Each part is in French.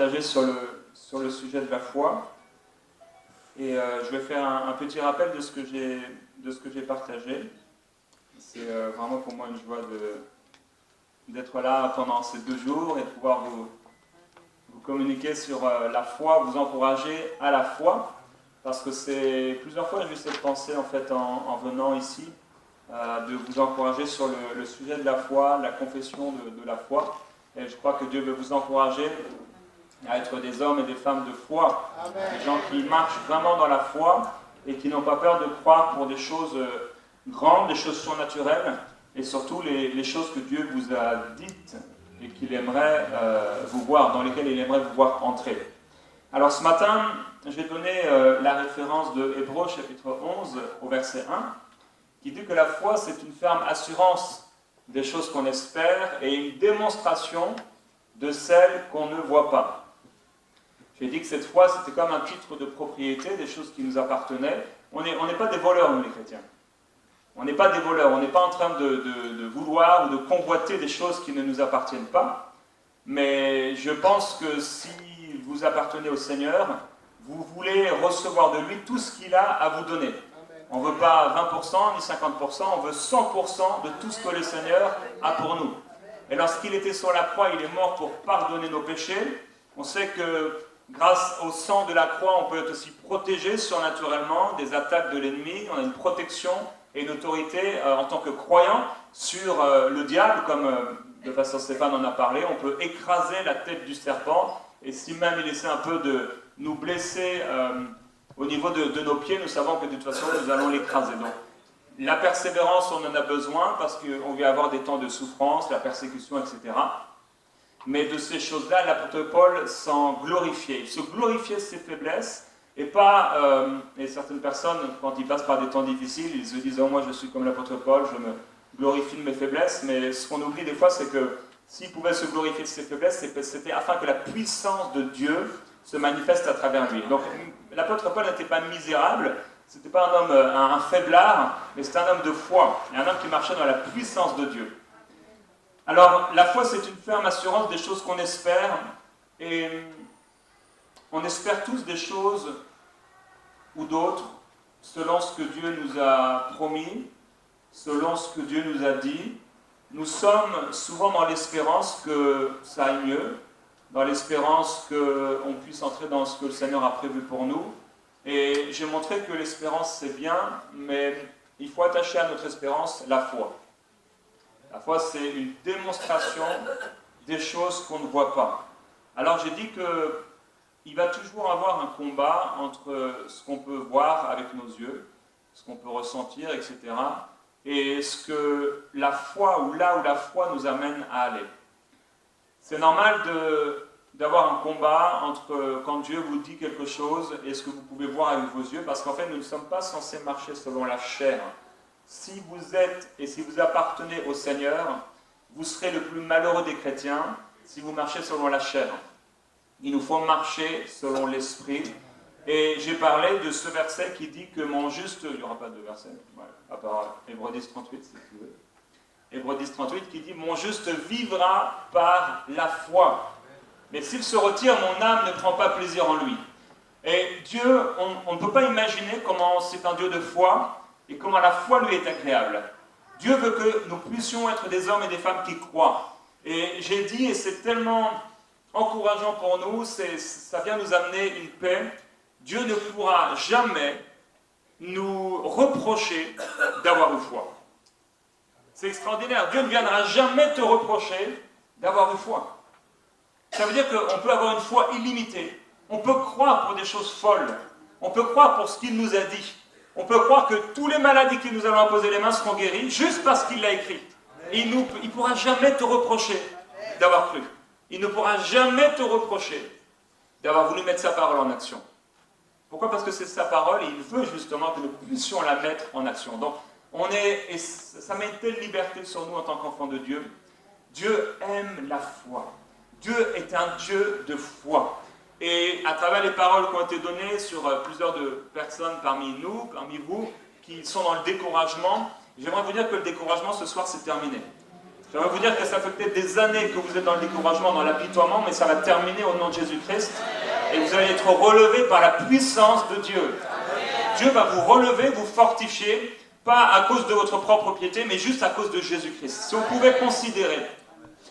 partager sur le sujet de la foi. Et je vais faire un petit rappel de ce que j'ai partagé. C'est vraiment pour moi une joie d'être là pendant ces 2 jours et de pouvoir vous communiquer sur la foi, vous encourager à la foi. Parce que c'est plusieurs fois j'ai eu cette pensée en fait en venant ici, de vous encourager sur le sujet de la foi, la confession de la foi. Et je crois que Dieu veut vous encourager à être des hommes et des femmes de foi. Amen. Des gens qui marchent vraiment dans la foi et qui n'ont pas peur de croire pour des choses grandes, des choses surnaturelles, et surtout les choses que Dieu vous a dites et qu'il aimerait vous voir, dans lesquelles il aimerait vous voir entrer. Alors ce matin, je vais donner la référence de Hébreux chapitre 11 au verset 1, qui dit que la foi c'est une ferme assurance des choses qu'on espère et une démonstration de celles qu'on ne voit pas. J'ai dit que cette foi c'était comme un titre de propriété, des choses qui nous appartenaient. On n'est pas des voleurs nous les chrétiens. On n'est pas des voleurs, on n'est pas en train de vouloir ou de convoiter des choses qui ne nous appartiennent pas. Mais je pense que si vous appartenez au Seigneur, vous voulez recevoir de lui tout ce qu'il a à vous donner. On ne veut pas 20% ni 50%, on veut 100% de tout ce que le Seigneur a pour nous. Et lorsqu'il était sur la croix, il est mort pour pardonner nos péchés. On sait que grâce au sang de la croix, on peut être aussi protégé surnaturellement des attaques de l'ennemi. On a une protection et une autorité en tant que croyant sur le diable, comme le pasteur Stéphane en a parlé. On peut écraser la tête du serpent. Et si même il essaie un peu de nous blesser au niveau de nos pieds, nous savons que de toute façon nous allons l'écraser. Donc la persévérance, on en a besoin parce qu'on va avoir des temps de souffrance, la persécution, etc. Mais de ces choses-là, l'apôtre Paul s'en glorifiait. Il se glorifiait de ses faiblesses et pas... et certaines personnes, quand ils passent par des temps difficiles, ils se disent « Oh, moi je suis comme l'apôtre Paul, je me glorifie de mes faiblesses ». Mais ce qu'on oublie des fois, c'est que s'il pouvait se glorifier de ses faiblesses, c'était afin que la puissance de Dieu se manifeste à travers lui. Donc l'apôtre Paul n'était pas misérable, c'était pas un homme, un faiblard, mais c'était un homme de foi, et un homme qui marchait dans la puissance de Dieu. Alors la foi c'est une ferme assurance des choses qu'on espère, et on espère tous des choses ou d'autres, selon ce que Dieu nous a promis, selon ce que Dieu nous a dit. Nous sommes souvent dans l'espérance que ça aille mieux, dans l'espérance qu'on puisse entrer dans ce que le Seigneur a prévu pour nous. Et j'ai montré que l'espérance c'est bien, mais il faut attacher à notre espérance la foi. La foi c'est une démonstration des choses qu'on ne voit pas. Alors j'ai dit qu'il va toujours avoir un combat entre ce qu'on peut voir avec nos yeux, ce qu'on peut ressentir, etc., et ce que la foi, ou là où la foi nous amène à aller. C'est normal d'avoir un combat entre quand Dieu vous dit quelque chose et ce que vous pouvez voir avec vos yeux, parce qu'en fait, nous ne sommes pas censés marcher selon la chair. Si vous êtes et si vous appartenez au Seigneur, vous serez le plus malheureux des chrétiens si vous marchez selon la chair. Il nous faut marcher selon l'esprit. Et j'ai parlé de ce verset qui dit que mon juste... Il n'y aura pas de verset, ouais, à part Hébreux 10, 38, si tu veux. Hébreux 10, 38 qui dit « Mon juste vivra par la foi. Mais s'il se retire, mon âme ne prend pas plaisir en lui. » Et Dieu, on ne peut pas imaginer comment c'est un Dieu de foi et comment la foi lui est agréable. Dieu veut que nous puissions être des hommes et des femmes qui croient. Et j'ai dit, et c'est tellement encourageant pour nous, ça vient nous amener une paix. Dieu ne pourra jamais nous reprocher d'avoir une foi. C'est extraordinaire. Dieu ne viendra jamais te reprocher d'avoir une foi. Ça veut dire qu'on peut avoir une foi illimitée. On peut croire pour des choses folles. On peut croire pour ce qu'il nous a dit. On peut croire que tous les maladies qui nous allons imposer les mains seront guéris juste parce qu'il l'a écrit. Et il ne pourra jamais te reprocher d'avoir cru. Il ne pourra jamais te reprocher d'avoir voulu mettre sa parole en action. Pourquoi? Parce que c'est sa parole et il veut justement que nous puissions la mettre en action. Donc, et ça met une telle liberté sur nous en tant qu'enfants de Dieu. Dieu aime la foi. Dieu est un Dieu de foi. Et à travers les paroles qui ont été données sur plusieurs de personnes parmi nous, parmi vous, qui sont dans le découragement, j'aimerais vous dire que le découragement ce soir c'est terminé. J'aimerais vous dire que ça fait peut-être des années que vous êtes dans le découragement, dans l'apitoiement, mais ça va terminer au nom de Jésus-Christ. Et vous allez être relevés par la puissance de Dieu. Dieu va vous relever, vous fortifier, pas à cause de votre propre piété, mais juste à cause de Jésus-Christ. Si on pouvait considérer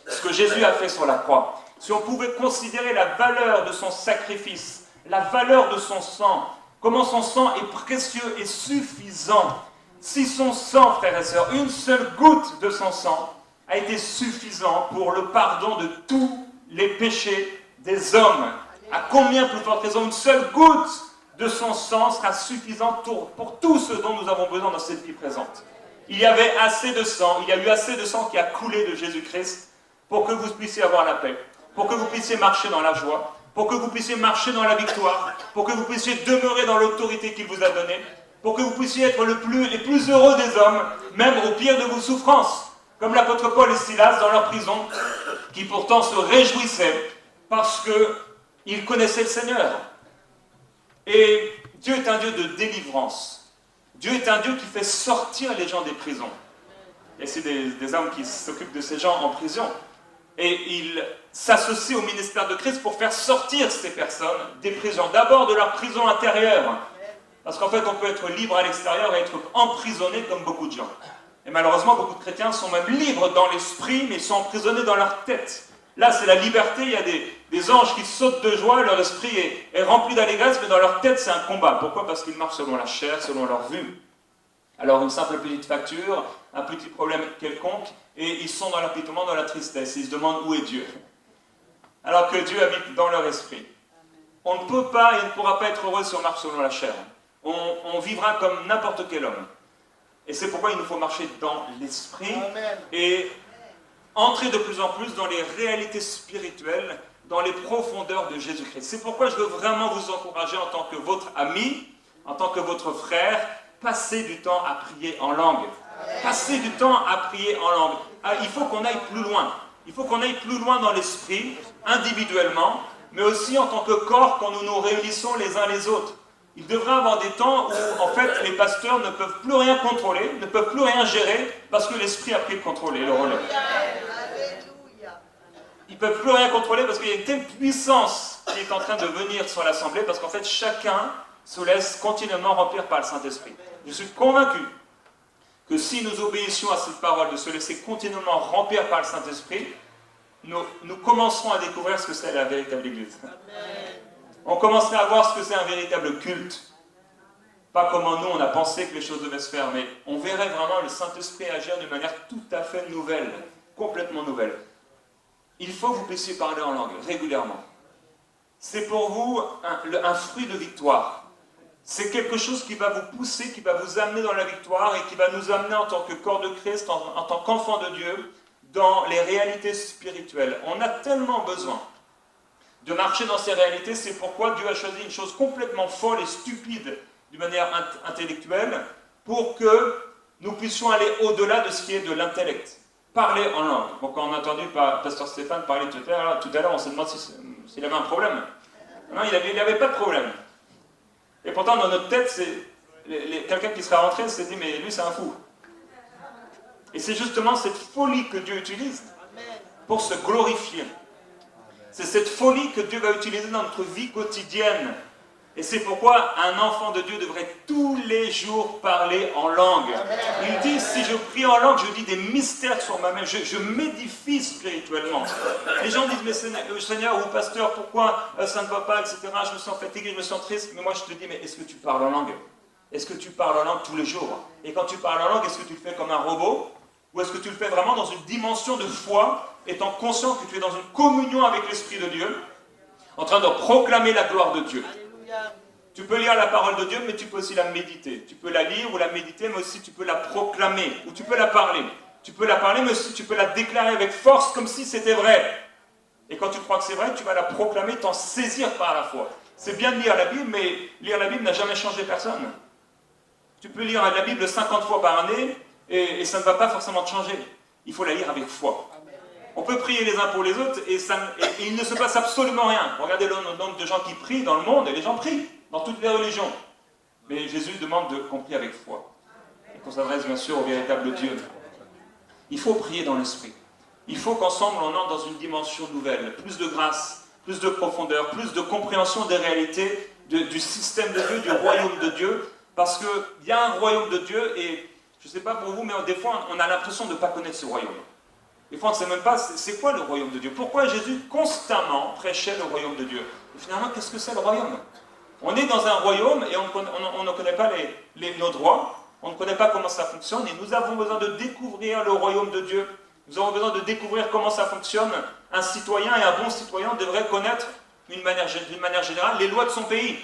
ce que Jésus a fait sur la croix, si on pouvait considérer la valeur de son sacrifice, la valeur de son sang, comment son sang est précieux et suffisant. Si son sang, frères et sœurs, une seule goutte de son sang a été suffisant pour le pardon de tous les péchés des hommes. À combien plus forte raison, une seule goutte de son sang sera suffisante pour tout ce dont nous avons besoin dans cette vie présente. Il y avait assez de sang, il y a eu assez de sang qui a coulé de Jésus-Christ pour que vous puissiez avoir la paix, pour que vous puissiez marcher dans la joie, pour que vous puissiez marcher dans la victoire, pour que vous puissiez demeurer dans l'autorité qu'il vous a donnée, pour que vous puissiez être les plus heureux des hommes, même au pire de vos souffrances, comme l'apôtre Paul et Silas dans leur prison, qui pourtant se réjouissaient parce qu'ils connaissaient le Seigneur. Et Dieu est un Dieu de délivrance. Dieu est un Dieu qui fait sortir les gens des prisons. Et c'est des hommes qui s'occupent de ces gens en prison. Et il s'associe au ministère de Christ pour faire sortir ces personnes des prisons. D'abord de leur prison intérieure. Parce qu'en fait, on peut être libre à l'extérieur et être emprisonné comme beaucoup de gens. Et malheureusement, beaucoup de chrétiens sont même libres dans l'esprit, mais ils sont emprisonnés dans leur tête. Là, c'est la liberté, il y a des anges qui sautent de joie, leur esprit est rempli d'allégresse, mais dans leur tête, c'est un combat. Pourquoi? Parce qu'ils marchent selon la chair, selon leur vue. Alors, une simple petite facture, un petit problème quelconque, et ils sont dans l'apitoiement, dans la tristesse. Ils se demandent où est Dieu. Alors que Dieu habite dans leur esprit. On ne peut pas et ne pourra pas être heureux si on marche selon la chair. On vivra comme n'importe quel homme. Et c'est pourquoi il nous faut marcher dans l'esprit et entrer de plus en plus dans les réalités spirituelles, dans les profondeurs de Jésus-Christ. C'est pourquoi je veux vraiment vous encourager en tant que votre ami, en tant que votre frère, passez du temps à prier en langue. Passez du temps à prier en langue. Il faut qu'on aille plus loin. Il faut qu'on aille plus loin dans l'esprit, individuellement, mais aussi en tant que corps quand nous nous réunissons les uns les autres. Il devrait y avoir des temps où, en fait, les pasteurs ne peuvent plus rien contrôler, ne peuvent plus rien gérer, parce que l'esprit a pris le contrôle et le relais. Ils ne peuvent plus rien contrôler parce qu'il y a une telle puissance qui est en train de venir sur l'assemblée, parce qu'en fait, chacun se laisse continuellement remplir par le Saint-Esprit. Je suis convaincu que si nous obéissions à cette parole de se laisser continuellement remplir par le Saint-Esprit, nous commencerons à découvrir ce que c'est la véritable Église. On commencerait à voir ce que c'est un véritable culte. Pas comment nous, on a pensé que les choses devaient se faire, mais on verrait vraiment le Saint-Esprit agir d'une manière tout à fait nouvelle, complètement nouvelle. Il faut que vous puissiez parler en langue, régulièrement. C'est pour vous un fruit de victoire. C'est quelque chose qui va vous pousser, qui va vous amener dans la victoire et qui va nous amener en tant que corps de Christ, en tant qu'enfant de Dieu, dans les réalités spirituelles. On a tellement besoin de marcher dans ces réalités, c'est pourquoi Dieu a choisi une chose complètement folle et stupide d'une manière intellectuelle pour que nous puissions aller au-delà de ce qui est de l'intellect. Parler en langue. Donc, quand on a entendu Pasteur Stéphane parler tout à l'heure, on s'est demandé s'il avait un problème. Non, il n'avait pas de problème. Et pourtant, dans notre tête, quelqu'un qui serait rentré s'est dit, mais lui, c'est un fou. Et c'est justement cette folie que Dieu utilise pour se glorifier. C'est cette folie que Dieu va utiliser dans notre vie quotidienne. Et c'est pourquoi un enfant de Dieu devrait tous les jours parler en langue. Il dit, si je prie en langue, je dis des mystères sur moi-même, je m'édifie spirituellement. Les gens disent, mais Seigneur ou pasteur, pourquoi ça ne va pas, etc. Je me sens fatigué, je me sens triste. Mais moi je te dis, mais est-ce que tu parles en langue? Est-ce que tu parles en langue tous les jours? Et quand tu parles en langue, est-ce que tu le fais comme un robot? Ou est-ce que tu le fais vraiment dans une dimension de foi, étant conscient que tu es dans une communion avec l'Esprit de Dieu, en train de proclamer la gloire de Dieu? Tu peux lire la parole de Dieu, mais tu peux aussi la méditer. Tu peux la lire ou la méditer, mais aussi tu peux la proclamer, ou tu peux la parler. Tu peux la parler, mais aussi tu peux la déclarer avec force, comme si c'était vrai. Et quand tu crois que c'est vrai, tu vas la proclamer, t'en saisir par la foi. C'est bien de lire la Bible, mais lire la Bible n'a jamais changé personne. Tu peux lire la Bible 50 fois par année, et ça ne va pas forcément te changer. Il faut la lire avec foi. On peut prier les uns pour les autres et il ne se passe absolument rien. Regardez le nombre de gens qui prient dans le monde, et les gens prient dans toutes les religions. Mais Jésus demande qu'on prie avec foi. Et qu'on s'adresse bien sûr au véritable Dieu. Il faut prier dans l'esprit. Il faut qu'ensemble on entre dans une dimension nouvelle, plus de grâce, plus de profondeur, plus de compréhension des réalités du système de Dieu, du royaume de Dieu, parce qu'il y a un royaume de Dieu et je ne sais pas pour vous, mais des fois on a l'impression de ne pas connaître ce royaume. Des fois on ne sait même pas c'est quoi le royaume de Dieu. Pourquoi Jésus constamment prêchait le royaume de Dieu? Et finalement, qu'est-ce que c'est le royaume? On est dans un royaume et on ne connaît pas nos droits, on ne connaît pas comment ça fonctionne et nous avons besoin de découvrir le royaume de Dieu. Nous avons besoin de découvrir comment ça fonctionne. Un citoyen et un bon citoyen devraient connaître d'une manière générale les lois de son pays.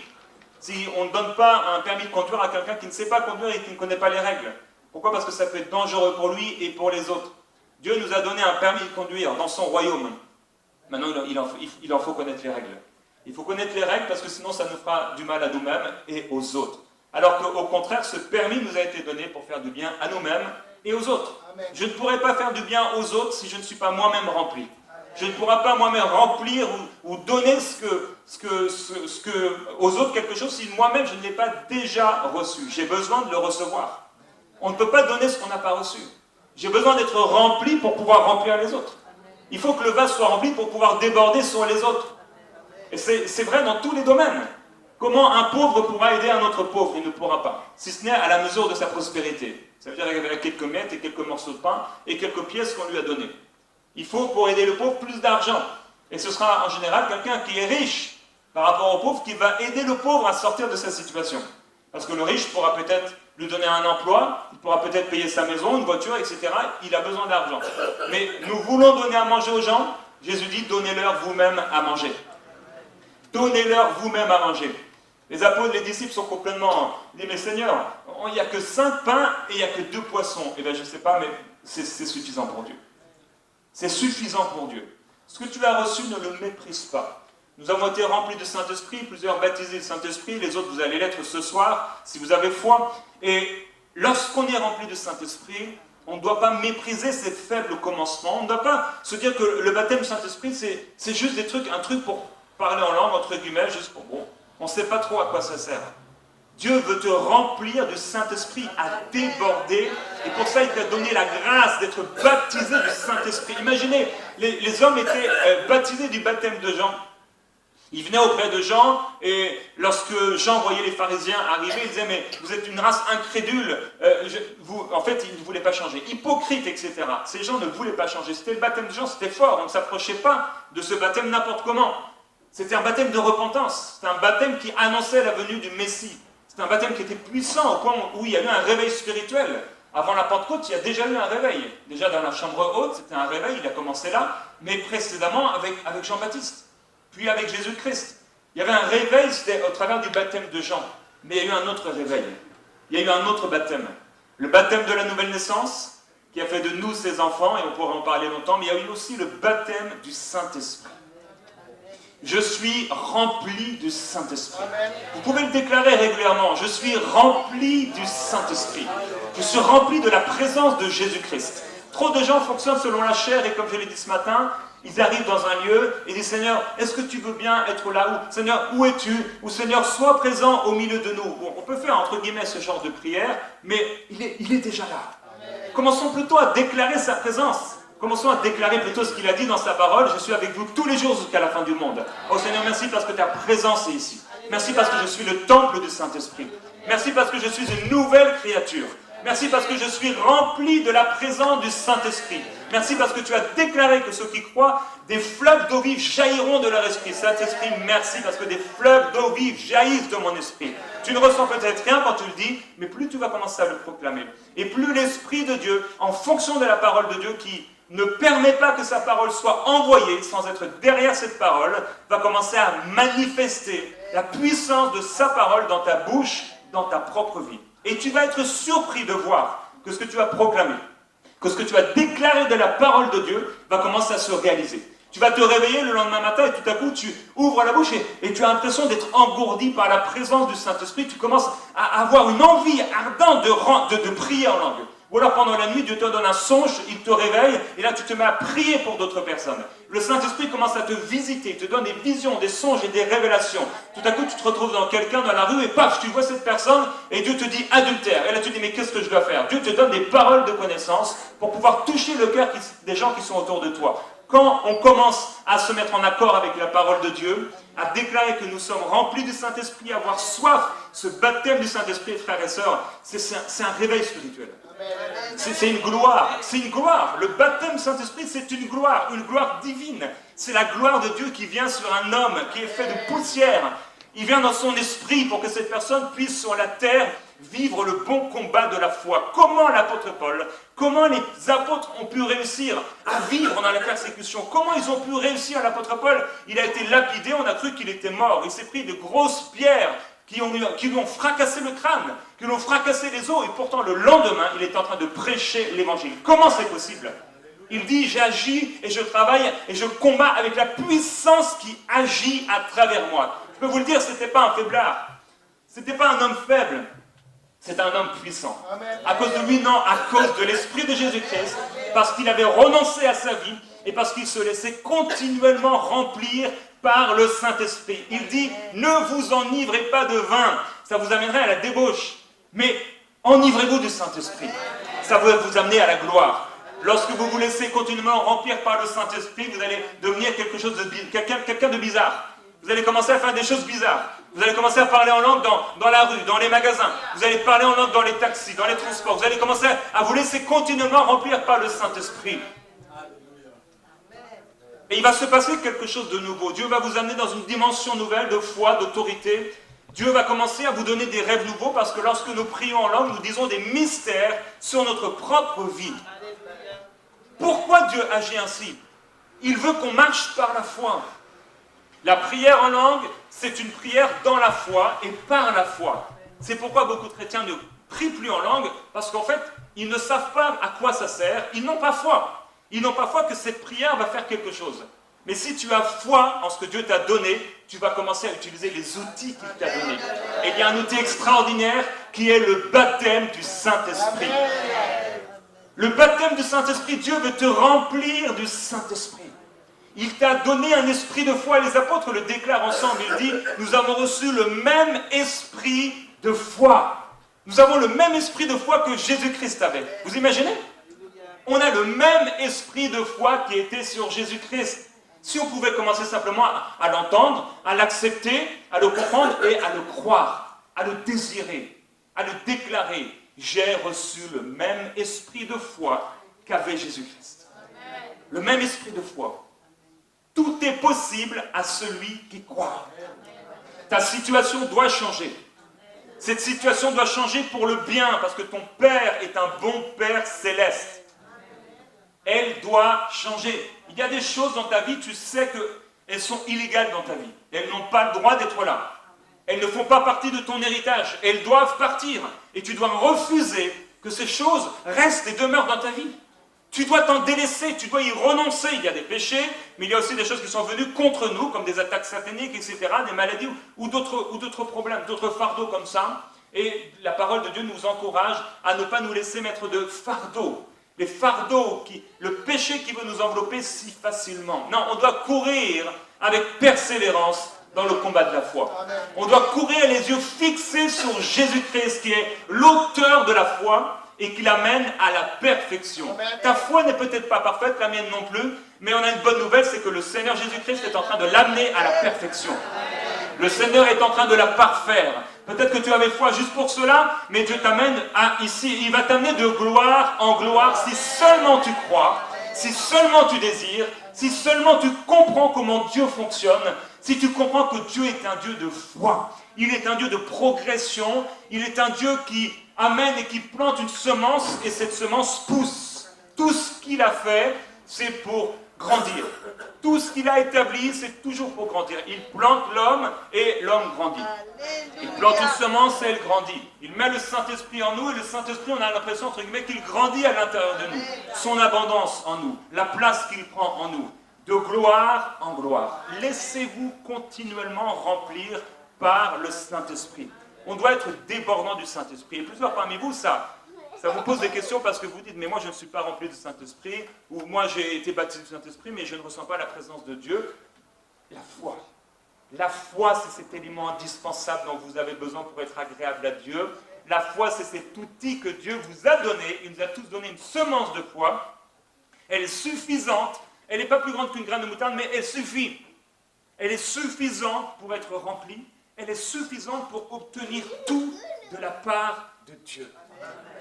Si on ne donne pas un permis de conduire à quelqu'un qui ne sait pas conduire et qui ne connaît pas les règles. Pourquoi? Parce que ça peut être dangereux pour lui et pour les autres. Dieu nous a donné un permis de conduire dans son royaume. Maintenant, il en faut connaître les règles. Il faut connaître les règles parce que sinon ça nous fera du mal à nous-mêmes et aux autres. Alors qu'au contraire, ce permis nous a été donné pour faire du bien à nous-mêmes et aux autres. Amen. Je ne pourrai pas faire du bien aux autres si je ne suis pas moi-même rempli. Je ne pourrai pas moi-même remplir ou donner aux autres quelque chose si moi-même je ne l'ai pas déjà reçu. J'ai besoin de le recevoir. On ne peut pas donner ce qu'on n'a pas reçu. J'ai besoin d'être rempli pour pouvoir remplir les autres. Il faut que le vase soit rempli pour pouvoir déborder sur les autres. Et c'est vrai dans tous les domaines. Comment un pauvre pourra aider un autre pauvre? Il ne pourra pas. Si ce n'est à la mesure de sa prospérité. Ça veut dire avec quelques miettes et quelques morceaux de pain et quelques pièces qu'on lui a données. Il faut pour aider le pauvre plus d'argent. Et ce sera en général quelqu'un qui est riche par rapport au pauvre qui va aider le pauvre à sortir de sa situation. Parce que le riche pourra peut-être lui donner un emploi, il pourra peut-être payer sa maison, une voiture, etc. Il a besoin d'argent. Mais nous voulons donner à manger aux gens. Jésus dit, donnez-leur vous-même à manger. Donnez-leur vous-même à manger. Les apôtres, les disciples sont complètement... Ils disent, mais Seigneur, il n'y a que 5 pains et il n'y a que 2 poissons. Eh bien, je ne sais pas, mais c'est suffisant pour Dieu. C'est suffisant pour Dieu. Ce que tu as reçu, ne le méprise pas. Nous avons été remplis du Saint-Esprit, plusieurs baptisés du Saint-Esprit, les autres, vous allez l'être ce soir, si vous avez foi. Et lorsqu'on est rempli du Saint-Esprit, on ne doit pas mépriser ces faibles commencements. On ne doit pas se dire que le baptême du Saint-Esprit, c'est juste un truc pour parler en langue, entre guillemets, juste pour bon. On ne sait pas trop à quoi ça sert. Dieu veut te remplir du Saint-Esprit à déborder. Et pour ça, il t'a donné la grâce d'être baptisé du Saint-Esprit. Imaginez, les hommes étaient baptisés du baptême de Jean. Ils venaient auprès de Jean, et lorsque Jean voyait les pharisiens arriver, il disait, mais vous êtes une race incrédule, en fait, ils ne voulaient pas changer, hypocrites, etc. Ces gens ne voulaient pas changer. C'était le baptême de Jean, c'était fort, on ne s'approchait pas de ce baptême n'importe comment. C'était un baptême de repentance, c'était un baptême qui annonçait la venue du Messie. C'était un baptême qui était puissant, au point où il y a eu un réveil spirituel. Avant la Pentecôte, il y a déjà eu un réveil. Déjà dans la chambre haute, c'était un réveil, il a commencé là, mais précédemment avec Jean-Baptiste. Puis avec Jésus-Christ. Il y avait un réveil, c'était au travers du baptême de Jean. Mais il y a eu un autre réveil. Il y a eu un autre baptême. Le baptême de la nouvelle naissance, qui a fait de nous ses enfants, et on pourrait en parler longtemps, mais il y a eu aussi le baptême du Saint-Esprit. Je suis rempli du Saint-Esprit. Vous pouvez le déclarer régulièrement. Je suis rempli du Saint-Esprit. Je suis rempli de la présence de Jésus-Christ. Trop de gens fonctionnent selon la chair, et comme je l'ai dit ce matin, ils arrivent dans un lieu et disent, Seigneur, est-ce que tu veux bien être là? Ou Seigneur, où es-tu? Ou Seigneur, sois présent au milieu de nous. Bon, on peut faire entre guillemets ce genre de prière, mais il est déjà là. Commençons plutôt à déclarer sa présence. Commençons à déclarer plutôt ce qu'il a dit dans sa parole. Je suis avec vous tous les jours jusqu'à la fin du monde. Oh Seigneur, merci parce que ta présence est ici. Merci parce que je suis le temple du Saint-Esprit. Merci parce que je suis une nouvelle créature. Merci parce que je suis rempli de la présence du Saint-Esprit. Merci parce que tu as déclaré que ceux qui croient, des fleuves d'eau vive jailliront de leur esprit. Saint-Esprit, merci parce que des fleuves d'eau vive jaillissent de mon esprit. Tu ne ressens peut-être rien quand tu le dis, mais plus tu vas commencer à le proclamer. Et plus l'Esprit de Dieu, en fonction de la parole de Dieu qui ne permet pas que sa parole soit envoyée sans être derrière cette parole, va commencer à manifester la puissance de sa parole dans ta bouche, dans ta propre vie. Et tu vas être surpris de voir que ce que tu as proclamé, que ce que tu as déclaré de la parole de Dieu va commencer à se réaliser. Tu vas te réveiller le lendemain matin et tout à coup tu ouvres la bouche et tu as l'impression d'être engourdi par la présence du Saint-Esprit. Tu commences à avoir une envie ardente de prier en langue. Ou alors pendant la nuit, Dieu te donne un songe, il te réveille, et là tu te mets à prier pour d'autres personnes. Le Saint-Esprit commence à te visiter, il te donne des visions, des songes et des révélations. Tout à coup, tu te retrouves dans quelqu'un dans la rue, et paf, tu vois cette personne, et Dieu te dit adultère. Et là tu te dis, mais qu'est-ce que je dois faire? Dieu te donne des paroles de connaissance pour pouvoir toucher le cœur des gens qui sont autour de toi. Quand on commence à se mettre en accord avec la parole de Dieu, à déclarer que nous sommes remplis du Saint-Esprit, à avoir soif, ce baptême du Saint-Esprit, frères et sœurs, c'est un réveil spirituel. C'est une gloire, c'est une gloire. Le baptême du Saint-Esprit, c'est une gloire divine. C'est la gloire de Dieu qui vient sur un homme qui est fait de poussière. Il vient dans son esprit pour que cette personne puisse sur la terre vivre le bon combat de la foi. Comment l'apôtre Paul, comment les apôtres ont pu réussir à vivre dans la persécution? Comment ils ont pu réussir? L'apôtre Paul, il a été lapidé, on a cru qu'il était mort. Il s'est pris de grosses pierres qui lui ont fracassé le crâne, qui lui ont fracassé les os, et pourtant le lendemain, il était en train de prêcher l'évangile. Comment c'est possible? Il dit, j'agis et je travaille et je combats avec la puissance qui agit à travers moi. Je peux vous le dire, ce n'était pas un faiblard, ce n'était pas un homme faible, c'est un homme puissant. À cause de lui, non, à cause de l'Esprit de Jésus-Christ, parce qu'il avait renoncé à sa vie et parce qu'il se laissait continuellement remplir par le Saint-Esprit. Il dit, ne vous enivrez pas de vin, ça vous amènerait à la débauche, mais enivrez-vous du Saint-Esprit, ça va vous amener à la gloire. Lorsque vous vous laissez continuellement remplir par le Saint-Esprit, vous allez devenir quelqu'un de bizarre. Vous allez commencer à faire des choses bizarres. Vous allez commencer à parler en langue dans la rue, dans les magasins. Vous allez parler en langue dans les taxis, dans les transports. Vous allez commencer à vous laisser continuellement remplir par le Saint-Esprit. Et il va se passer quelque chose de nouveau. Dieu va vous amener dans une dimension nouvelle de foi, d'autorité. Dieu va commencer à vous donner des rêves nouveaux parce que lorsque nous prions en langue, nous disons des mystères sur notre propre vie. Pourquoi Dieu agit ainsi? Il veut qu'on marche par la foi. La prière en langue, c'est une prière dans la foi et par la foi. C'est pourquoi beaucoup de chrétiens ne prient plus en langue, parce qu'en fait, ils ne savent pas à quoi ça sert, ils n'ont pas foi. Ils n'ont pas foi que cette prière va faire quelque chose. Mais si tu as foi en ce que Dieu t'a donné, tu vas commencer à utiliser les outils qu'il t'a donnés. Et il y a un outil extraordinaire qui est le baptême du Saint-Esprit. Le baptême du Saint-Esprit, Dieu veut te remplir du Saint-Esprit. Il t'a donné un esprit de foi, les apôtres le déclarent ensemble, il dit, nous avons reçu le même esprit de foi. Nous avons le même esprit de foi que Jésus-Christ avait. Vous imaginez? On a le même esprit de foi qui était sur Jésus-Christ. Si on pouvait commencer simplement à l'entendre, à l'accepter, à le comprendre et à le croire, à le désirer, à le déclarer, j'ai reçu le même esprit de foi qu'avait Jésus-Christ. Le même esprit de foi. Tout est possible à celui qui croit. Ta situation doit changer. Cette situation doit changer pour le bien, parce que ton Père est un bon Père céleste. Elle doit changer. Il y a des choses dans ta vie, tu sais qu'elles sont illégales dans ta vie. Elles n'ont pas le droit d'être là. Elles ne font pas partie de ton héritage. Elles doivent partir. Et tu dois refuser que ces choses restent et demeurent dans ta vie. Tu dois t'en délaisser, tu dois y renoncer. Il y a des péchés, mais il y a aussi des choses qui sont venues contre nous, comme des attaques sataniques, etc., des maladies ou d'autres problèmes, d'autres fardeaux comme ça. Et la parole de Dieu nous encourage à ne pas nous laisser mettre de fardeaux. Les fardeaux, le péché qui veut nous envelopper si facilement. Non, on doit courir avec persévérance dans le combat de la foi. On doit courir les yeux fixés sur Jésus-Christ, qui est l'auteur de la foi, et qui l'amène à la perfection. Ta foi n'est peut-être pas parfaite, la mienne non plus, mais on a une bonne nouvelle, c'est que le Seigneur Jésus-Christ est en train de l'amener à la perfection. Le Seigneur est en train de la parfaire. Peut-être que tu avais foi juste pour cela, mais Dieu t'amène ici. Il va t'amener de gloire en gloire si seulement tu crois, si seulement tu désires, si seulement tu comprends comment Dieu fonctionne, si tu comprends que Dieu est un Dieu de foi. Il est un Dieu de progression, il est un Dieu qui amène et qui plante une semence, et cette semence pousse. Tout ce qu'il a fait, c'est pour grandir. Tout ce qu'il a établi, c'est toujours pour grandir. Il plante l'homme et l'homme grandit. Il plante une semence et elle grandit. Il met le Saint-Esprit en nous, et le Saint-Esprit, on a l'impression, entre guillemets, qu'il grandit à l'intérieur de nous. Son abondance en nous, la place qu'il prend en nous. De gloire en gloire. Laissez-vous continuellement remplir par le Saint-Esprit. On doit être débordant du Saint-Esprit. Et plusieurs parmi vous, ça Ça vous pose des questions parce que vous dites, mais moi je ne suis pas rempli du Saint-Esprit, ou moi j'ai été baptisé du Saint-Esprit, mais je ne ressens pas la présence de Dieu. La foi. La foi, c'est cet élément indispensable dont vous avez besoin pour être agréable à Dieu. La foi, c'est cet outil que Dieu vous a donné. Il nous a tous donné une semence de foi. Elle est suffisante. Elle n'est pas plus grande qu'une graine de moutarde, mais elle suffit. Elle est suffisante pour être remplie. Elle est suffisante pour obtenir tout de la part de Dieu.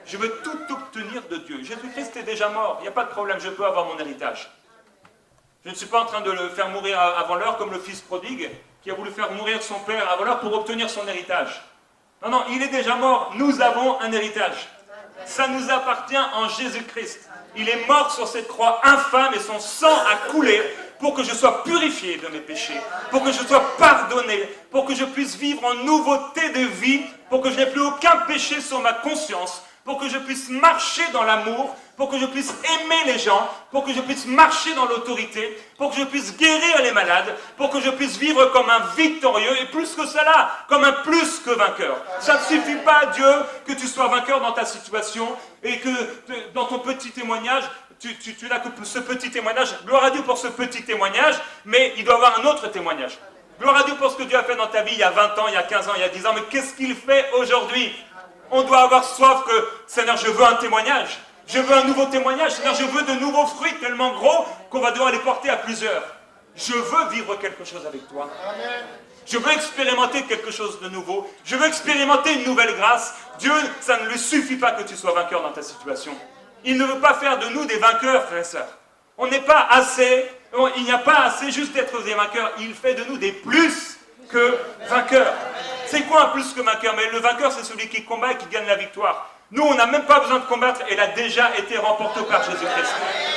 Je veux tout obtenir de Dieu. Jésus-Christ est déjà mort. Il n'y a pas de problème, je peux avoir mon héritage. Je ne suis pas en train de le faire mourir avant l'heure comme le fils prodigue qui a voulu faire mourir son père avant l'heure pour obtenir son héritage. Non, non, il est déjà mort. Nous avons un héritage. Ça nous appartient en Jésus-Christ. Il est mort sur cette croix infâme et son sang a coulé pour que je sois purifié de mes péchés, pour que je sois pardonné, pour que je puisse vivre en nouveauté de vie, pour que je n'ai plus aucun péché sur ma conscience, pour que je puisse marcher dans l'amour, pour que je puisse aimer les gens, pour que je puisse marcher dans l'autorité, pour que je puisse guérir les malades, pour que je puisse vivre comme un victorieux, et plus que cela, comme un plus que vainqueur. Ça ne suffit pas, Dieu, que tu sois vainqueur dans ta situation, et que dans ton petit témoignage, tu n'as que ce petit témoignage. Gloire à Dieu pour ce petit témoignage, mais il doit y avoir un autre témoignage. Gloire à Dieu pour ce que Dieu a fait dans ta vie il y a 20 ans, il y a 15 ans, il y a 10 ans, mais qu'est-ce qu'il fait aujourd'hui? On doit avoir soif que, Seigneur, je veux un témoignage. Je veux un nouveau témoignage. Seigneur, je veux de nouveaux fruits tellement gros qu'on va devoir les porter à plusieurs. Je veux vivre quelque chose avec toi. Je veux expérimenter quelque chose de nouveau. Je veux expérimenter une nouvelle grâce. Dieu, ça ne lui suffit pas que tu sois vainqueur dans ta situation. Il ne veut pas faire de nous des vainqueurs, frères et sœurs. On n'est pas assez, il n'y a pas assez juste d'être des vainqueurs. Il fait de nous des plus que vainqueurs. C'est quoi un plus que vainqueur? Mais le vainqueur, c'est celui qui combat et qui gagne la victoire. Nous, on n'a même pas besoin de combattre, elle a déjà été remportée par Jésus-Christ.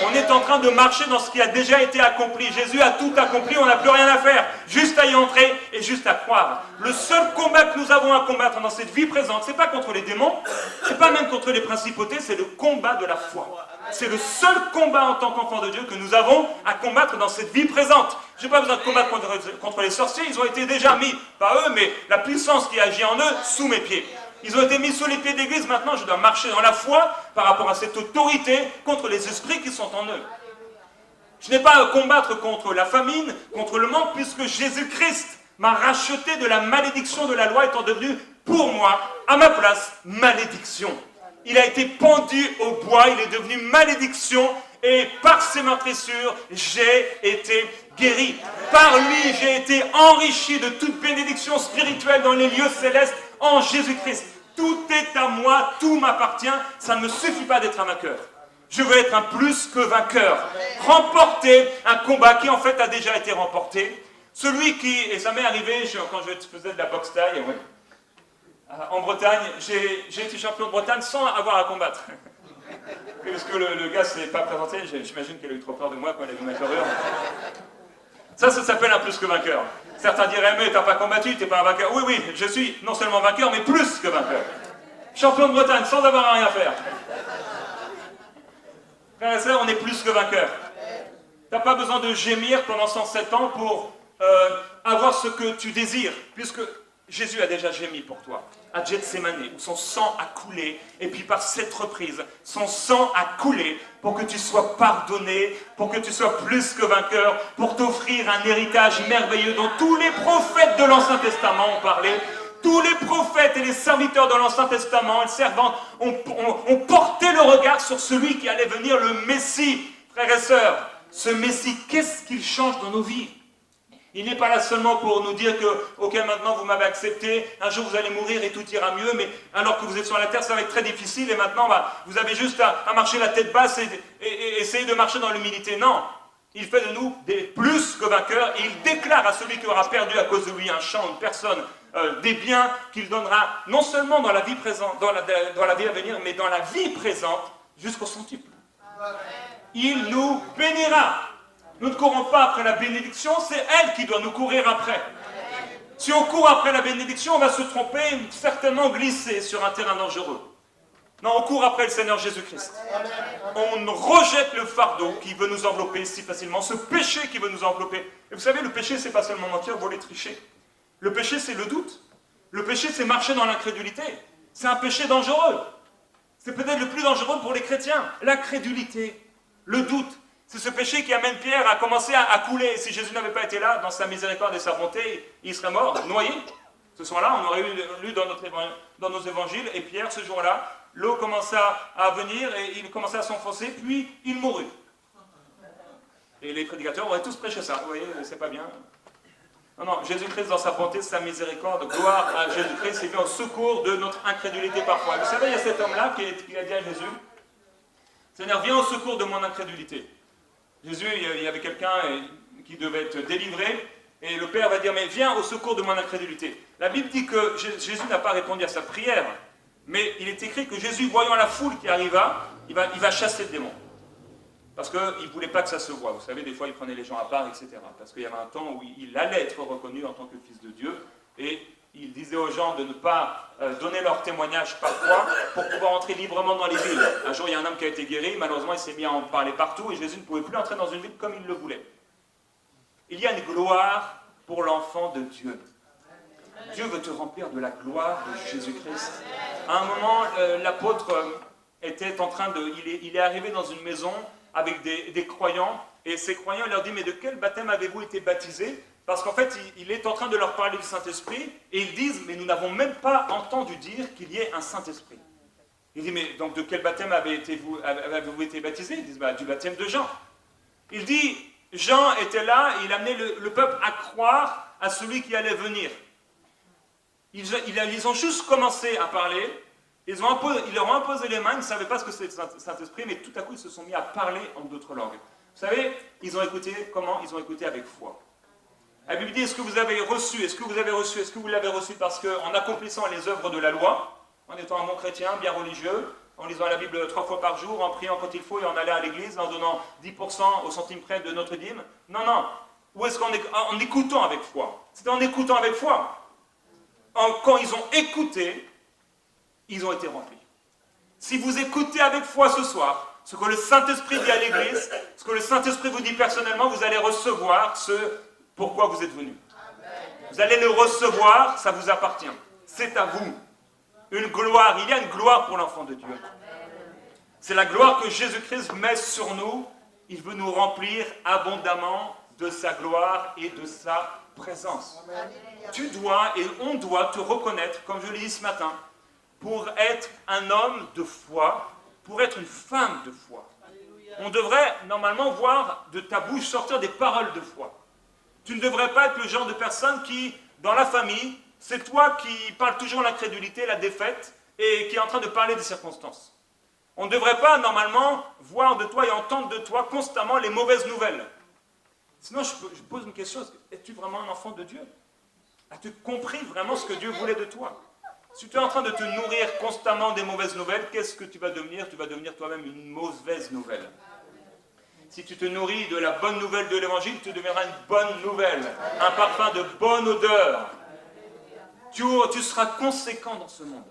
On est en train de marcher dans ce qui a déjà été accompli. Jésus a tout accompli, on n'a plus rien à faire. Juste à y entrer et juste à croire. Le seul combat que nous avons à combattre dans cette vie présente, ce n'est pas contre les démons, ce n'est pas même contre les principautés, c'est le combat de la foi. C'est le seul combat en tant qu'enfant de Dieu que nous avons à combattre dans cette vie présente. Je n'ai pas besoin de combattre contre les sorciers, ils ont été déjà mis, pas eux, mais la puissance qui agit en eux, sous mes pieds. Ils ont été mis sous les pieds de l'Église, maintenant je dois marcher dans la foi par rapport à cette autorité contre les esprits qui sont en eux. Je n'ai pas à combattre contre la famine, contre le manque, puisque Jésus-Christ m'a racheté de la malédiction de la loi, étant devenu pour moi, à ma place, malédiction. Il a été pendu au bois, il est devenu malédiction, et par ses meurtrissures, j'ai été guéri. Par lui, j'ai été enrichi de toute bénédiction spirituelle dans les lieux célestes en Jésus-Christ. Tout est à moi, tout m'appartient, ça ne me suffit pas d'être un vainqueur. Je veux être un plus que vainqueur. Remporter un combat qui en fait a déjà été remporté. Celui qui, et ça m'est arrivé quand je faisais de la boxe taille, ouais, en Bretagne, j'ai été champion de Bretagne sans avoir à combattre. Parce que le gars ne s'est pas présenté, j'imagine qu'il a eu trop peur de moi quand il a vu ma carrure. Ça s'appelle un plus que vainqueur. Certains diraient, mais t'as pas combattu, t'es pas un vainqueur. Oui, oui, je suis non seulement vainqueur, mais plus que vainqueur. Champion de Bretagne, sans avoir à rien faire. Frères et sœurs, on est plus que vainqueur. T'as pas besoin de gémir pendant 107 ans pour avoir ce que tu désires, puisque Jésus a déjà gémi pour toi, à Gethsémani, où son sang a coulé, et puis par cette reprise, son sang a coulé pour que tu sois pardonné, pour que tu sois plus que vainqueur, pour t'offrir un héritage merveilleux dont tous les prophètes de l'Ancien Testament ont parlé. Tous les prophètes et les serviteurs de l'Ancien Testament, les servantes, ont porté le regard sur celui qui allait venir, le Messie. Frères et sœurs, ce Messie, qu'est-ce qu'il change dans nos vies? Il n'est pas là seulement pour nous dire que, ok, maintenant vous m'avez accepté, un jour vous allez mourir et tout ira mieux, mais alors que vous êtes sur la terre, ça va être très difficile, et maintenant vous avez juste à marcher la tête basse et essayer de marcher dans l'humilité. Non, il fait de nous des plus que vainqueurs, et il déclare à celui qui aura perdu à cause de lui un champ, une personne, des biens qu'il donnera, non seulement dans la vie présente, dans la vie à venir, mais dans la vie présente, jusqu'au centuple. Il nous bénira. Nous ne courons pas après la bénédiction, c'est elle qui doit nous courir après. Si on court après la bénédiction, on va se tromper, certainement glisser sur un terrain dangereux. Non, on court après le Seigneur Jésus-Christ. On rejette le fardeau qui veut nous envelopper si facilement, ce péché qui veut nous envelopper. Et vous savez, le péché, c'est pas seulement mentir, voler, tricher. Le péché, c'est le doute. Le péché, c'est marcher dans l'incrédulité. C'est un péché dangereux. C'est peut-être le plus dangereux pour les chrétiens, la crédulité, le doute. C'est ce péché qui amène Pierre à commencer à couler. Et si Jésus n'avait pas été là, dans sa miséricorde et sa bonté, il serait mort, noyé. Ce soir-là, on aurait lu dans nos évangiles, et Pierre, ce jour-là, l'eau commença à venir et il commençait à s'enfoncer, puis il mourut. Et les prédicateurs auraient tous prêché ça. Vous voyez, c'est pas bien. Non, non, Jésus-Christ, dans sa bonté, sa miséricorde, gloire à Jésus-Christ, il vient au secours de notre incrédulité parfois. Vous savez, il y a cet homme-là qui a dit à Jésus, Seigneur, viens au secours de mon incrédulité. Jésus, il y avait quelqu'un qui devait être délivré, et le Père va dire, mais viens au secours de mon incrédulité. La Bible dit que Jésus n'a pas répondu à sa prière, mais il est écrit que Jésus, voyant la foule qui arriva, il va chasser le démon. Parce qu'il ne voulait pas que ça se voie. Vous savez, des fois, il prenait les gens à part, etc. Parce qu'il y avait un temps où il allait être reconnu en tant que fils de Dieu, et il disait aux gens de ne pas donner leur témoignage parfois pour pouvoir entrer librement dans les villes. Un jour, il y a un homme qui a été guéri, malheureusement, il s'est mis à en parler partout, et Jésus ne pouvait plus entrer dans une ville comme il le voulait. Il y a une gloire pour l'enfant de Dieu. Dieu veut te remplir de la gloire de Jésus-Christ. À un moment, l'apôtre était en train de... Il est arrivé dans une maison avec des croyants, et ces croyants leur disent, mais de quel baptême avez-vous été baptisés? Parce qu'en fait, il est en train de leur parler du Saint-Esprit, et ils disent, mais nous n'avons même pas entendu dire qu'il y ait un Saint-Esprit. Il dit, mais donc de quel baptême avez-vous été baptisés? Ils disent, du baptême de Jean. Il dit, Jean était là, et il amenait le peuple à croire à celui qui allait venir. Ils ont juste commencé à parler, ils leur ont imposé les mains, ils ne savaient pas ce que c'était le Saint-Esprit, mais tout à coup ils se sont mis à parler en d'autres langues. Vous savez, ils ont écouté comment? Ils ont écouté avec foi. La Bible dit, est-ce que vous avez reçu? Est-ce que vous avez reçu? Est-ce que vous l'avez reçu parce qu'en accomplissant les œuvres de la loi, en étant un bon chrétien, bien religieux, en lisant la Bible 3 fois par jour, en priant quand il faut et en allant à l'église, en donnant 10% au centime près de notre dîme? Non, non. Ou est-ce qu'en écoutant avec foi? C'était en écoutant avec foi. Quand ils ont écouté, ils ont été remplis. Si vous écoutez avec foi ce soir, ce que le Saint-Esprit dit à l'église, ce que le Saint-Esprit vous dit personnellement, vous allez recevoir ce pourquoi vous êtes venus. Vous allez le recevoir, ça vous appartient. C'est à vous. Une gloire, il y a une gloire pour l'enfant de Dieu. C'est la gloire que Jésus-Christ met sur nous. Il veut nous remplir abondamment de sa gloire et de sa présence. Tu dois et on doit te reconnaître, comme je l'ai dit ce matin, pour être un homme de foi, pour être une femme de foi. On devrait normalement voir de ta bouche sortir des paroles de foi. Tu ne devrais pas être le genre de personne qui, dans la famille, c'est toi qui parles toujours l'incrédulité, la défaite, et qui est en train de parler des circonstances. On ne devrait pas normalement voir de toi et entendre de toi constamment les mauvaises nouvelles. Sinon, je pose une question, es-tu vraiment un enfant de Dieu? As-tu compris vraiment ce que Dieu voulait de toi? Si tu es en train de te nourrir constamment des mauvaises nouvelles, qu'est-ce que tu vas devenir? Tu vas devenir toi-même une mauvaise nouvelle. Si tu te nourris de la bonne nouvelle de l'Évangile, tu deviendras une bonne nouvelle, un parfum de bonne odeur. Tu seras conséquent dans ce monde.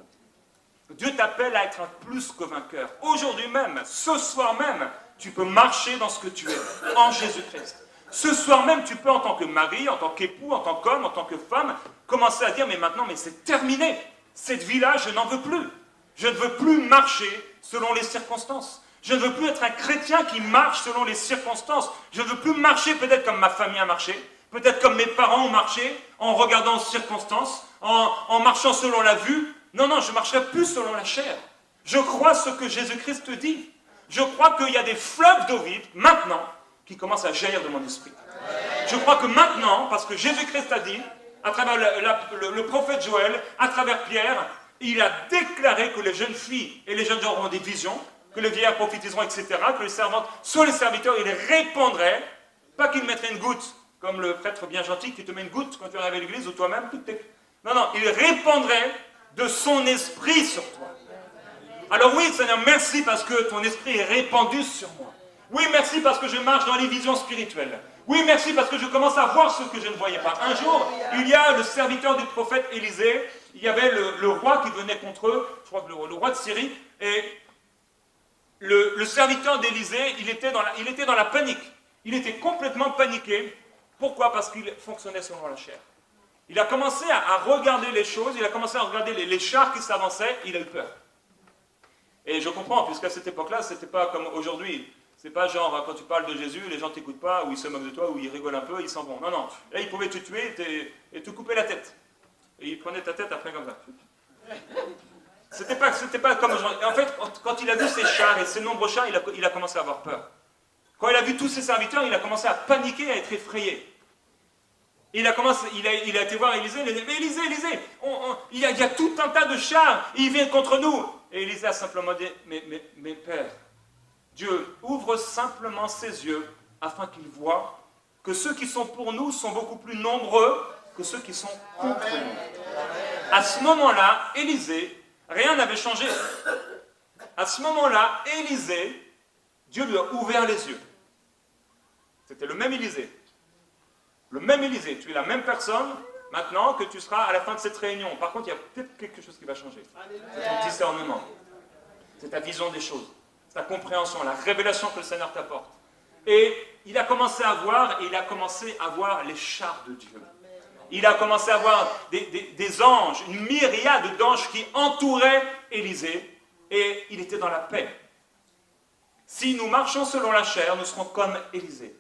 Dieu t'appelle à être un plus que vainqueur. Aujourd'hui même, ce soir même, tu peux marcher dans ce que tu es, en Jésus-Christ. Ce soir même, tu peux, en tant que mari, en tant qu'époux, en tant qu'homme, en tant que femme, commencer à dire, mais maintenant, mais c'est terminé. Cette vie-là, je n'en veux plus. Je ne veux plus marcher selon les circonstances. Je ne veux plus être un chrétien qui marche selon les circonstances. Je ne veux plus marcher peut-être comme ma famille a marché, peut-être comme mes parents ont marché, en regardant aux circonstances, en marchant selon la vue. Non, non, je ne marcherai plus selon la chair. Je crois ce que Jésus-Christ dit. Je crois qu'il y a des fleuves d'eau vive, maintenant, qui commencent à jaillir de mon esprit. Je crois que maintenant, parce que Jésus-Christ a dit, à travers le prophète Joël, à travers Pierre, il a déclaré que les jeunes filles et les jeunes gens auront des visions, que les vieillards prophétiseront, etc., que les servantes, sur les serviteurs, ils répandraient, pas qu'ils mettraient une goutte, comme le prêtre bien gentil qui te met une goutte quand tu arrives à l'église, ou toi-même, non, non, il répandrait de son esprit sur toi. Alors oui, Seigneur, merci parce que ton esprit est répandu sur moi. Oui, merci parce que je marche dans les visions spirituelles. Oui, merci parce que je commence à voir ce que je ne voyais pas. Un jour, il y a le serviteur du prophète Élisée, il y avait le roi qui venait contre eux, je crois que le roi de Syrie, et le serviteur d'Élisée, il était dans la panique. Il était complètement paniqué. Pourquoi? Parce qu'il fonctionnait selon la chair. Il a commencé à regarder les choses, il a commencé à regarder les chars qui s'avançaient, il a eu peur. Et je comprends, puisqu'à cette époque-là, c'était pas comme aujourd'hui. C'est pas genre, quand tu parles de Jésus, les gens t'écoutent pas, ou ils se moquent de toi, ou ils rigolent un peu, ils s'en vont. Non, non. Là, ils pouvaient te tuer et te couper la tête. Et ils prenaient ta tête après comme ça. C'était pas comme aujourd'hui. En fait, quand il a vu ces chars et ces nombreux chars, il a commencé à avoir peur. Quand il a vu tous ses serviteurs, il a commencé à paniquer, à être effrayé. Il a été voir Élisée, il a dit, mais Élisée, il y a tout un tas de chars, ils viennent contre nous. Et Élisée a simplement dit, mais Père, Dieu ouvre simplement ses yeux afin qu'il voie que ceux qui sont pour nous sont beaucoup plus nombreux que ceux qui sont contre nous. À ce moment-là, Élisée, rien n'avait changé. À ce moment-là, Élisée, Dieu lui a ouvert les yeux. C'était le même Élisée. Le même Élisée, tu es la même personne maintenant que tu seras à la fin de cette réunion. Par contre, il y a peut-être quelque chose qui va changer. C'est ton discernement. C'est ta vision des choses. C'est ta compréhension, la révélation que le Seigneur t'apporte. Et il a commencé à voir, les chars de Dieu. Il a commencé à voir des anges, une myriade d'anges qui entouraient Élisée, et il était dans la paix. Si nous marchons selon la chair, nous serons comme Élisée.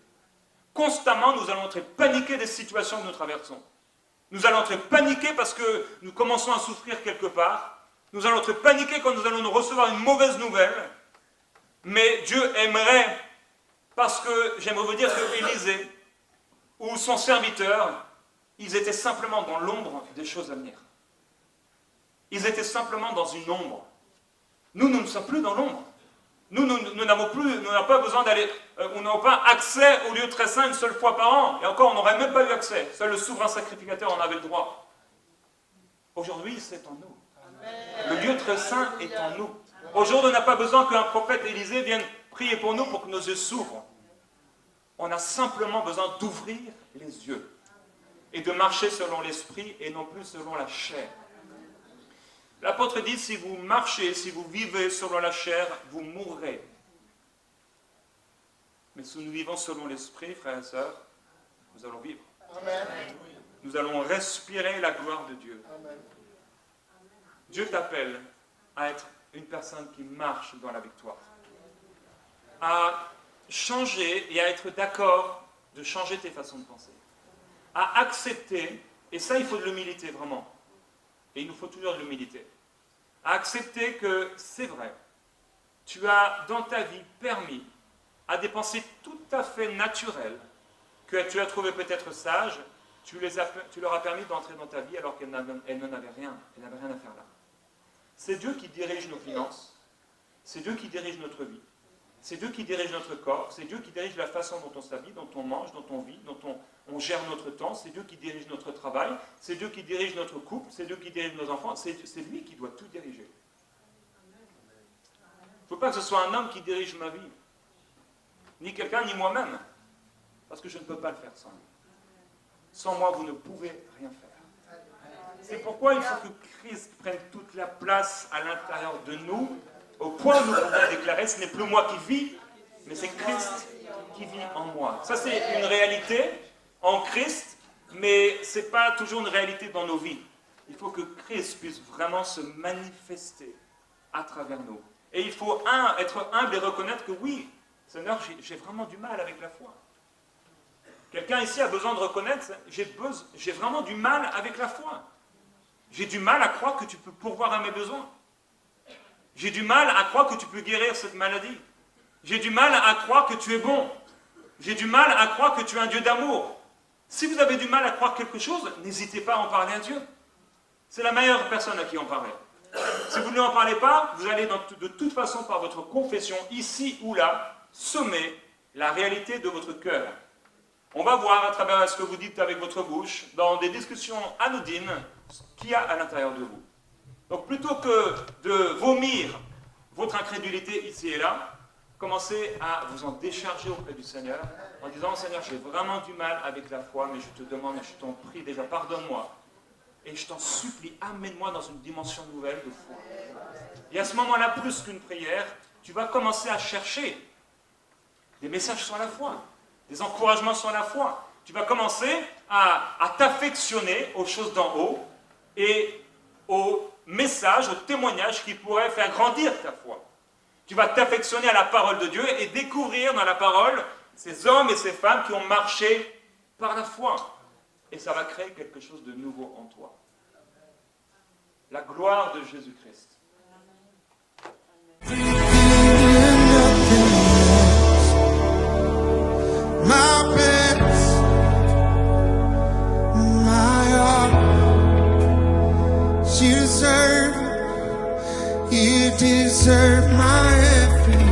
Constamment, nous allons être paniqués des situations que nous traversons. Nous allons être paniqués parce que nous commençons à souffrir quelque part. Nous allons être paniqués quand nous allons nous recevoir une mauvaise nouvelle. Mais Dieu aimerait, parce que j'aimerais vous dire que Élisée ou son serviteur, ils étaient simplement dans l'ombre des choses à venir. Ils étaient simplement dans une ombre. Nous ne sommes plus dans l'ombre. Nous n'avons pas besoin d'aller, on n'a pas accès au lieu très saint une seule fois par an. Et encore, on n'aurait même pas eu accès. Seul le souverain sacrificateur en avait le droit. Aujourd'hui, c'est en nous. Le lieu très saint est en nous. Aujourd'hui, on n'a pas besoin qu'un prophète Élisée vienne prier pour nous pour que nos yeux s'ouvrent. On a simplement besoin d'ouvrir les yeux et de marcher selon l'esprit et non plus selon la chair. L'apôtre dit, si vous marchez, si vous vivez selon la chair, vous mourrez. Mais si nous vivons selon l'esprit, frères et sœurs, nous allons vivre. Amen. Nous allons respirer la gloire de Dieu. Amen. Dieu t'appelle à être une personne qui marche dans la victoire. À changer et à être d'accord de changer tes façons de penser. À accepter, et ça il faut de l'humilité vraiment. Et il nous faut toujours de l'humilité. À accepter que c'est vrai. Tu as dans ta vie permis à des pensées tout à fait naturelles que tu as trouvées peut-être sages, tu leur as permis d'entrer dans ta vie alors qu'elles n'en avaient rien. Elles n'avaient rien à faire là. C'est Dieu qui dirige nos finances. C'est Dieu qui dirige notre vie. C'est Dieu qui dirige notre corps. C'est Dieu qui dirige la façon dont on s'habille, dont on mange, dont on vit, dont on gère notre temps. C'est Dieu qui dirige notre travail. C'est Dieu qui dirige notre couple. C'est Dieu qui dirige nos enfants. C'est lui qui doit tout diriger. Il ne faut pas que ce soit un homme qui dirige ma vie. Ni quelqu'un, ni moi-même. Parce que je ne peux pas le faire sans lui. Sans moi, vous ne pouvez rien faire. C'est pourquoi il faut que Christ prenne toute la place à l'intérieur de nous, au point où nous pouvons déclarer, ce n'est plus moi qui vis, mais c'est Christ qui vit en moi. Ça, c'est une réalité en Christ, mais ce n'est pas toujours une réalité dans nos vies. Il faut que Christ puisse vraiment se manifester à travers nous. Et il faut, être humble et reconnaître que oui, Seigneur, j'ai vraiment du mal avec la foi. Quelqu'un ici a besoin de reconnaître, j'ai vraiment du mal avec la foi. J'ai du mal à croire que tu peux pourvoir à mes besoins. J'ai du mal à croire que tu peux guérir cette maladie. J'ai du mal à croire que tu es bon. J'ai du mal à croire que tu es un Dieu d'amour. Si vous avez du mal à croire quelque chose, n'hésitez pas à en parler à Dieu. C'est la meilleure personne à qui en parler. Si vous ne lui en parlez pas, vous allez de toute façon, par votre confession, ici ou là, semer la réalité de votre cœur. On va voir à travers ce que vous dites avec votre bouche, dans des discussions anodines, ce qu'il y a à l'intérieur de vous. Donc plutôt que de vomir votre incrédulité ici et là, commencez à vous en décharger auprès du Seigneur, en disant, Seigneur, j'ai vraiment du mal avec la foi, mais je te demande et je t'en prie déjà, pardonne-moi. Et je t'en supplie, amène-moi dans une dimension nouvelle de foi. Et à ce moment-là, plus qu'une prière, tu vas commencer à chercher des messages sur la foi, des encouragements sur la foi. Tu vas commencer à t'affectionner aux choses d'en haut et aux messages, aux témoignages qui pourraient faire grandir ta foi. Tu vas t'affectionner à la parole de Dieu et découvrir dans la parole ces hommes et ces femmes qui ont marché par la foi. Et ça va créer quelque chose de nouveau en toi. La gloire de Jésus-Christ. My best, my all, you deserve my everything.